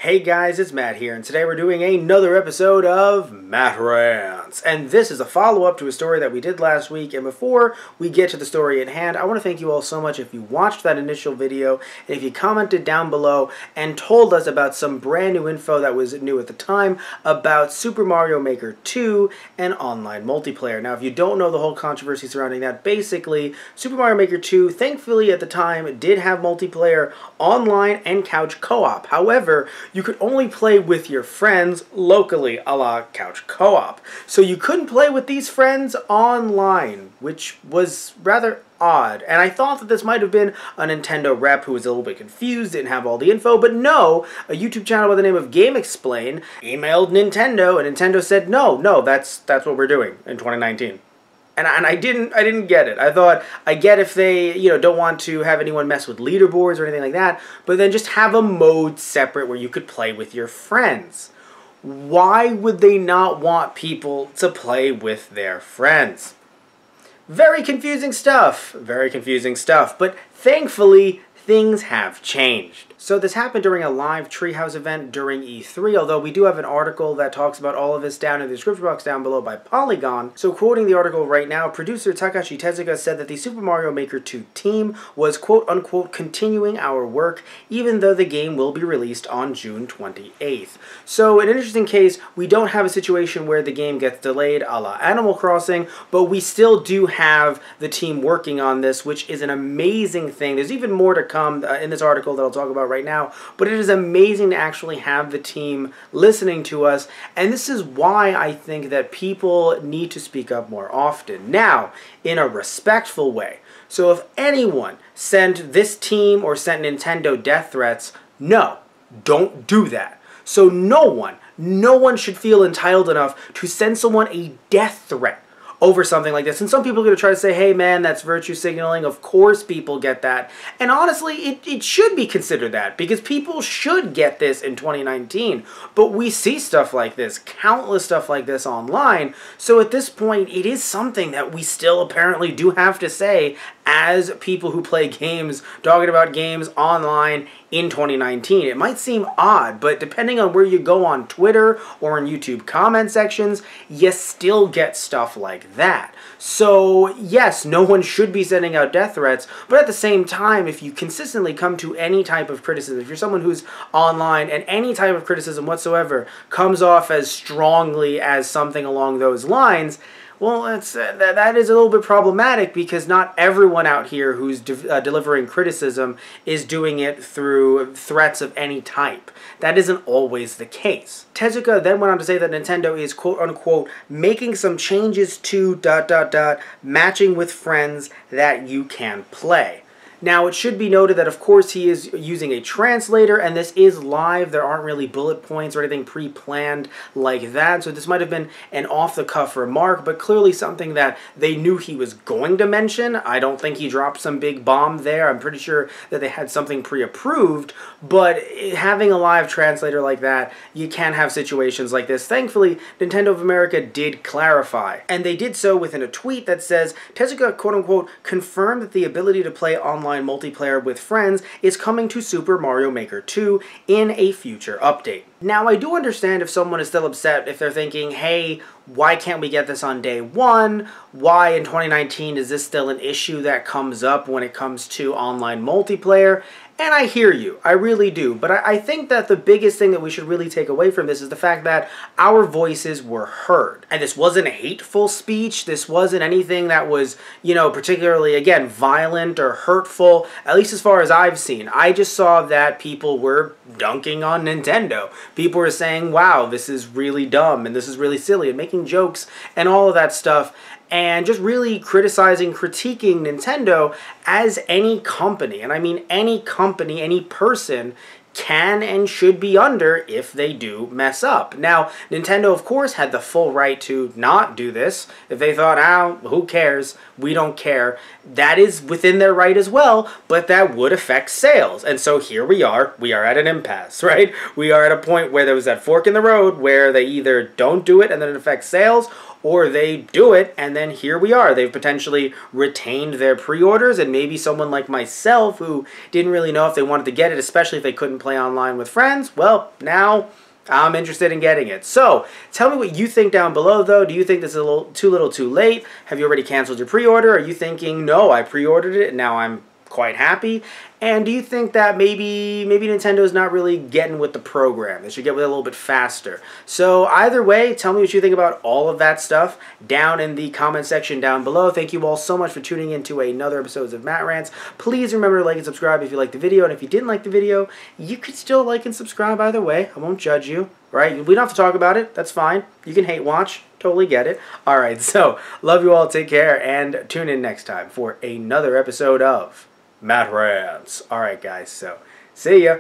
Hey guys, it's Matt here, and today we're doing another episode of Matt Rants. And this is a follow-up to a story that we did last week, and before we get to the story at hand, I want to thank you all so much if you watched that initial video, and if you commented down below and told us about some brand new info that was new at the time about Super Mario Maker 2 and online multiplayer. Now, if you don't know the whole controversy surrounding that, basically, Super Mario Maker 2, thankfully at the time, did have multiplayer online and couch co-op. However, you could only play with your friends locally, a la couch co-op. So you couldn't play with these friends online, which was rather odd. And I thought that this might have been a Nintendo rep who was a little bit confused, didn't have all the info, but no, a YouTube channel by the name of Game Explain emailed Nintendo, and Nintendo said, no, that's what we're doing in 2019. And I didn't get it. I thought, I get if they, don't want to have anyone mess with leaderboards or anything like that, but then just have a mode separate where you could play with your friends. Why would they not want people to play with their friends? Very confusing stuff. Very confusing stuff. But thankfully, things have changed. So this happened during a live Treehouse event during E3, although we do have an article that talks about all of this down in the description box down below by Polygon. So quoting the article right now, producer Takashi Tezuka said that the Super Mario Maker 2 team was quote-unquote continuing our work, even though the game will be released on June 28th. So in an interesting case, we don't have a situation where the game gets delayed a la Animal Crossing, but we still do have the team working on this, which is an amazing thing. There's even more to come in this article that I'll talk about right now, but it is amazing to actually have the team listening to us, and this is why I think that people need to speak up more often. Now, in a respectful way. So if anyone sent this team or sent Nintendo death threats, no, don't do that. So no one should feel entitled enough to send someone a death threat over something like this. And some people are going to try to say, hey man, that's virtue signaling. Of course people get that. And honestly, it should be considered that, because people should get this in 2019. But we see stuff like this, countless stuff like this online. So at this point, it is something that we still apparently do have to say as people who play games, talking about games online in 2019. It might seem odd, but depending on where you go on Twitter or in YouTube comment sections, you still get stuff like that. So yes, no one should be sending out death threats, but at the same time, if you consistently come to any type of criticism, if you're someone who's online and any type of criticism whatsoever comes off as strongly as something along those lines, well, that is a little bit problematic, because not everyone out here who's delivering criticism is doing it through threats of any type. That isn't always the case. Tezuka then went on to say that Nintendo is quote-unquote making some changes to ... matching with friends that you can play. Now, it should be noted that, of course, he is using a translator, and this is live. There aren't really bullet points or anything pre-planned like that, so this might have been an off-the-cuff remark, but clearly something that they knew he was going to mention. I don't think he dropped some big bomb there. I'm pretty sure that they had something pre-approved, but having a live translator like that, you can have situations like this. Thankfully, Nintendo of America did clarify, and they did so within a tweet that says, Tezuka, quote-unquote, confirmed that the ability to play online multiplayer with friends is coming to Super Mario Maker 2 in a future update. Now, I do understand if someone is still upset if they're thinking, hey, why can't we get this on day one? Why in 2019 is this still an issue that comes up when it comes to online multiplayer? And I hear you, I really do, but I think that the biggest thing that we should really take away from this is the fact that our voices were heard. And this wasn't hateful speech, this wasn't anything that was, particularly, again, violent or hurtful, at least as far as I've seen. I just saw that people were dunking on Nintendo. People were saying, wow, this is really dumb, and this is really silly, and making jokes, and all of that stuff, and just really criticizing, critiquing Nintendo as any company, and I mean any company, any person, can and should be under if they do mess up. Now, Nintendo, of course, had the full right to not do this. If they thought, who cares? We don't care. That is within their right as well, but that would affect sales. And so here we are at an impasse, right? We are at a point where there was that fork in the road where they either don't do it and then it affects sales, or they do it, and then here we are. They've potentially retained their pre-orders, and maybe someone like myself who didn't really know if they wanted to get it, especially if they couldn't play online with friends, well, now I'm interested in getting it. So, tell me what you think down below, though. Do you think this is a little too late? Have you already canceled your pre-order? Are you thinking, no, I pre-ordered it and now I'm quite happy? And do you think that maybe Nintendo's not really getting with the program? They should get with it a little bit faster. So either way, tell me what you think about all of that stuff down in the comment section down below. Thank you all so much for tuning in to another episode of Matt Rants. Please remember to like and subscribe if you liked the video, and if you didn't like the video, you could still like and subscribe either way. I won't judge you, right? We don't have to talk about it. That's fine. You can hate watch. Totally get it. All right, so love you all. Take care, and tune in next time for another episode of Matt Rants. Alright guys, so see ya.